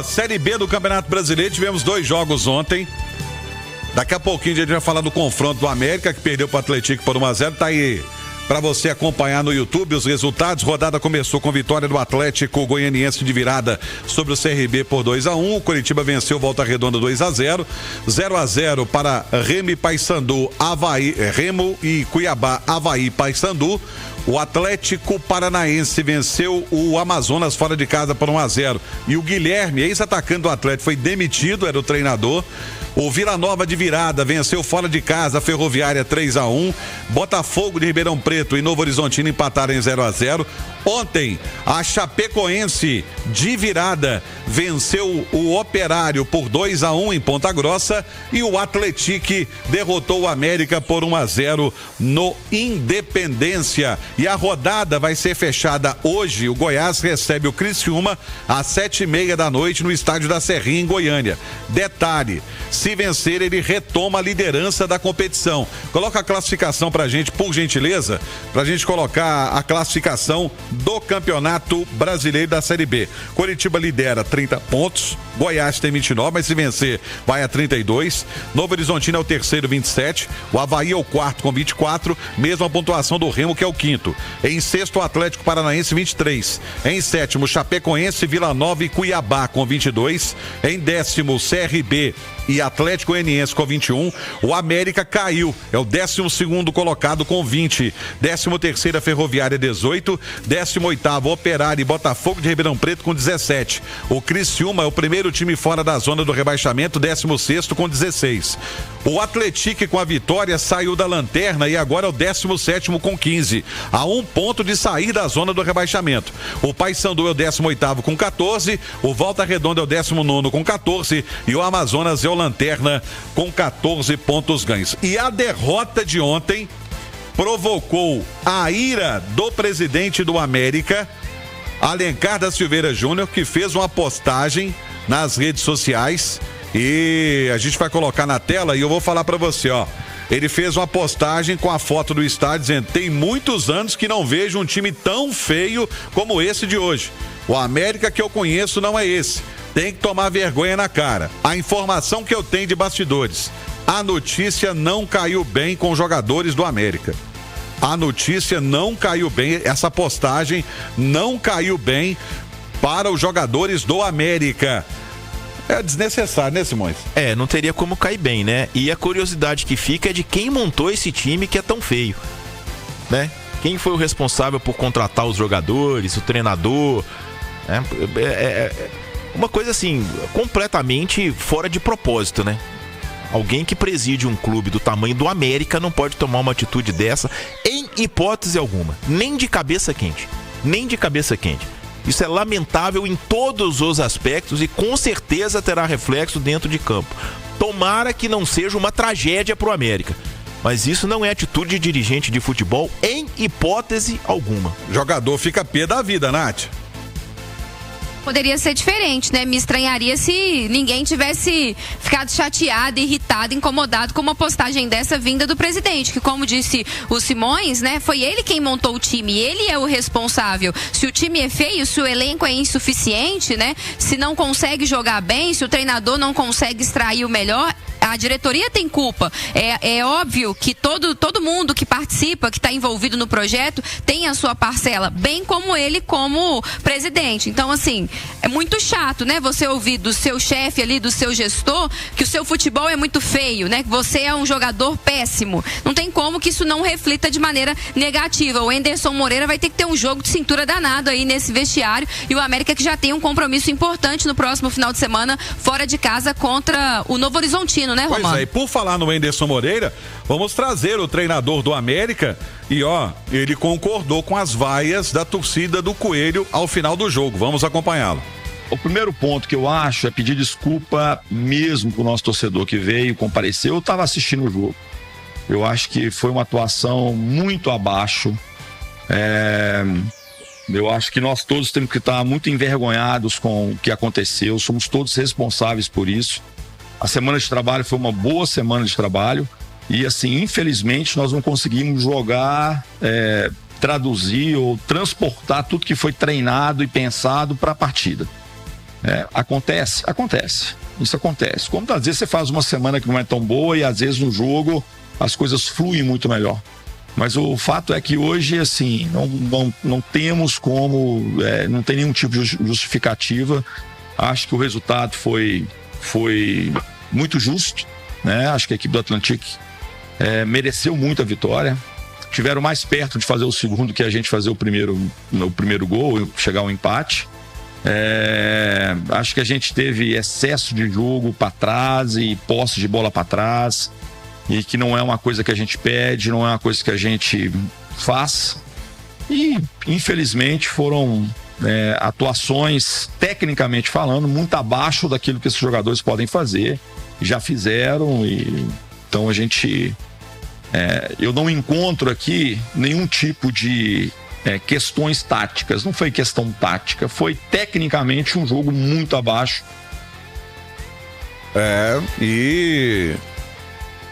Série B do Campeonato Brasileiro, tivemos 2 jogos ontem. Daqui a pouquinho a gente vai falar do confronto do América, que perdeu para o Atlético por 1-0. Tá aí para você acompanhar no YouTube os resultados. Rodada começou com vitória do Atlético Goianiense de virada sobre o CRB por 2-1. O Coritiba venceu Volta Redonda 2-0. 0-0 para Remo e Paysandu, Remo e Cuiabá, Avaí e Paysandu. O Atlético Paranaense venceu o Amazonas fora de casa por 1-0. E o Guilherme, ex-atacante do Atlético, foi demitido, era o treinador. O Vila Nova de virada venceu fora de casa a Ferroviária 3-1. Botafogo de Ribeirão Preto e Novo Horizontino empataram em 0-0. Ontem, a Chapecoense de virada venceu o Operário por 2-1 em Ponta Grossa. E o Atlético derrotou o América por 1-0 no Independência. E a rodada vai ser fechada hoje. O Goiás recebe o Criciúma às 7h30 da noite no estádio da Serrinha, em Goiânia. Detalhe, se vencer, ele retoma a liderança da competição. Coloca a classificação pra gente, por gentileza, pra gente colocar a classificação do Campeonato Brasileiro da Série B. Coritiba lidera 30 pontos, Goiás tem 29, mas se vencer vai a 32. Novo Horizontino é o terceiro, 27. O Avaí é o quarto com 24, mesma pontuação do Remo, que é o quinto. Em sexto, o Atlético Paranaense, 23. Em sétimo, Chapecoense, Vila Nova e Cuiabá com 22. Em décimo, CRB e Atlético Goianiense com 21. O América caiu, é o 12º colocado com 20. 13ª Ferroviária, 18. 18º Operário e Botafogo de Ribeirão Preto com 17. O Criciúma é o primeiro time fora da zona do rebaixamento, 16º com 16. O Atlético, com a vitória, saiu da lanterna e agora é o 17º com 15. A 1 ponto de sair da zona do rebaixamento. O Paysandu é o 18º com 14. O Volta Redonda é o 19º com 14. E o Amazonas é o lanterna com 14 pontos ganhos. E a derrota de ontem provocou a ira do presidente do América, Alencar da Silveira Júnior, que fez uma postagem nas redes sociais e a gente vai colocar na tela e eu vou falar pra você, ó. Ele fez uma postagem com a foto do estádio dizendo: tem muitos anos que não vejo um time tão feio como esse de hoje. O América que eu conheço não é esse. Tem que tomar vergonha na cara. A informação que eu tenho de bastidores: a notícia não caiu bem com os jogadores do América. A notícia não caiu bem, essa postagem não caiu bem para os jogadores do América. É desnecessário, né, Simões? Não teria como cair bem, né? E a curiosidade que fica é de quem montou esse time que é tão feio, né? Quem foi o responsável por contratar os jogadores, o treinador, né? Uma coisa assim, completamente fora de propósito, né? Alguém que preside um clube do tamanho do América não pode tomar uma atitude dessa em hipótese alguma, nem de cabeça quente, nem de cabeça quente. Isso é lamentável em todos os aspectos e com certeza terá reflexo dentro de campo. Tomara que não seja uma tragédia para o América, mas isso não é atitude de dirigente de futebol em hipótese alguma. Jogador fica pé da vida, Nath. Poderia ser diferente, né? Me estranharia se ninguém tivesse ficado chateado, irritado, incomodado com uma postagem dessa vinda do presidente, que, como disse o Simões, né? Foi ele quem montou o time, ele é o responsável. Se o time é feio, se o elenco é insuficiente, né? Se não consegue jogar bem, se o treinador não consegue extrair o melhor, a diretoria tem culpa. É óbvio que todo mundo que participa, que está envolvido no projeto, tem a sua parcela, bem como ele como presidente. Então, assim, é muito chato, né? Você ouvir do seu chefe ali, do seu gestor, que o seu futebol é muito feio, né? Que você é um jogador péssimo. Não tem como que isso não reflita de maneira negativa. O Anderson Moreira vai ter que ter um jogo de cintura danado aí nesse vestiário, e o América que já tem um compromisso importante no próximo final de semana, fora de casa, contra o Novo Horizontino, né, Romano? Pois é, e por falar no Anderson Moreira, vamos trazer o treinador do América e, ele concordou com as vaias da torcida do Coelho ao final do jogo. Vamos acompanhá-lo. O primeiro ponto que eu acho é pedir desculpa mesmo pro nosso torcedor que veio, compareceu. Eu estava assistindo o jogo. Eu acho que foi uma atuação muito abaixo. Eu acho que nós todos temos que estar muito envergonhados com o que aconteceu. Somos todos responsáveis por isso. A semana de trabalho foi uma boa semana de trabalho. E assim, infelizmente, nós não conseguimos jogar, traduzir ou transportar tudo que foi treinado e pensado para a partida. Acontece. Isso acontece. Como às vezes você faz uma semana que não é tão boa e às vezes no jogo as coisas fluem muito melhor. Mas o fato é que hoje, assim, não temos como, não tem nenhum tipo de justificativa. Acho que o resultado foi muito justo, né? Acho que a equipe do Atlético mereceu muito a vitória. Tiveram mais perto de fazer o segundo que a gente fazer o primeiro gol, chegar ao empate. Acho que a gente teve excesso de jogo para trás e posse de bola para trás, e que não é uma coisa que a gente pede, não é uma coisa que a gente faz. E infelizmente foram atuações, tecnicamente falando, muito abaixo daquilo que esses jogadores podem fazer, já fizeram. E então a gente eu não encontro aqui nenhum tipo de questões táticas. Não foi questão tática, foi tecnicamente um jogo muito abaixo. E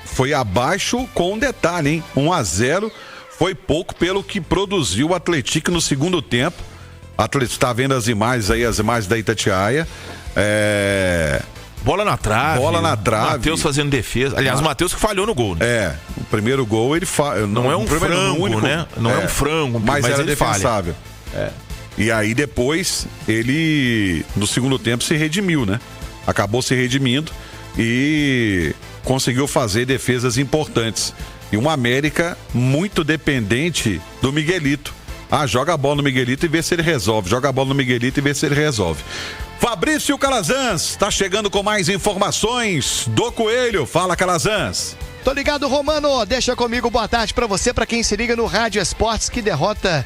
foi abaixo com um detalhe, hein? 1-0 foi pouco pelo que produziu o Atlético no segundo tempo. O Atlético está vendo as imagens aí, as imagens da Itatiaia. Bola na trave. Matheus fazendo defesa. Aliás, o Matheus que falhou no gol, né? O primeiro gol ele não é um frango, único, né? Não é um frango, mas era ele defensável. E aí depois ele no segundo tempo se redimiu, né? Acabou se redimindo e conseguiu fazer defesas importantes. E uma América muito dependente do Miguelito. Joga a bola no Miguelito e vê se ele resolve. Joga a bola no Miguelito e vê se ele resolve. Fabrício Calazans está chegando com mais informações do Coelho. Fala, Calazans. Tô ligado, Romano. Deixa comigo, boa tarde pra você, pra quem se liga no Rádio Esportes. Que derrota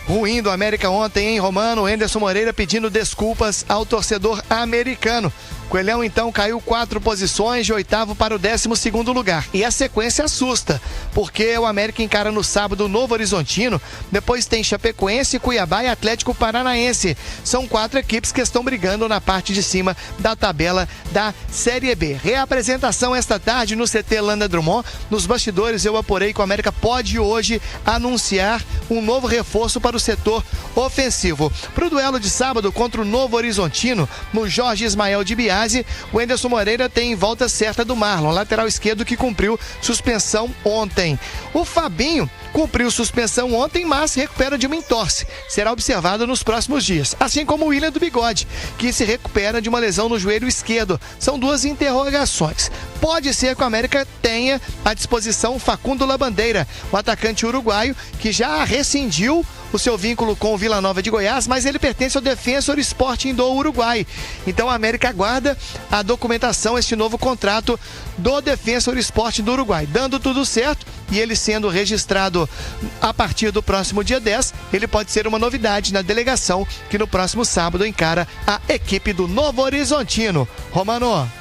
ruim do América ontem, hein, Romano? Anderson Moreira pedindo desculpas ao torcedor americano. Coelhão, então, caiu 4 posições, de 8º para o 12º lugar. E a sequência assusta, porque o América encara no sábado o Novo Horizontino, depois tem Chapecoense, Cuiabá e Atlético Paranaense. São 4 equipes que estão brigando na parte de cima da tabela da Série B. Reapresentação esta tarde no CT Landa Drummond. Nos bastidores eu apurei que o América pode hoje anunciar um novo reforço para o setor ofensivo. Para o duelo de sábado contra o Novo Horizontino, no Jorge Ismael de Biase, o Anderson Moreira tem volta certa do Marlon, lateral esquerdo que cumpriu suspensão ontem. O Fabinho cumpriu suspensão ontem, mas recupera de uma entorse. Será observado nos próximos dias. Assim como o William do Bigode, que se recupera de uma lesão no joelho esquerdo. São 2 interrogações. Pode ser que o América tenha à disposição Facundo Labandeira, o atacante uruguaio, que já rescindiu o seu vínculo com o Vila Nova de Goiás, mas ele pertence ao Defensor Sporting do Uruguai. Então a América aguarda a documentação, este novo contrato do Defensor Sporting do Uruguai. Dando tudo certo e ele sendo registrado a partir do próximo dia 10, ele pode ser uma novidade na delegação que no próximo sábado encara a equipe do Novo Horizontino. Romano.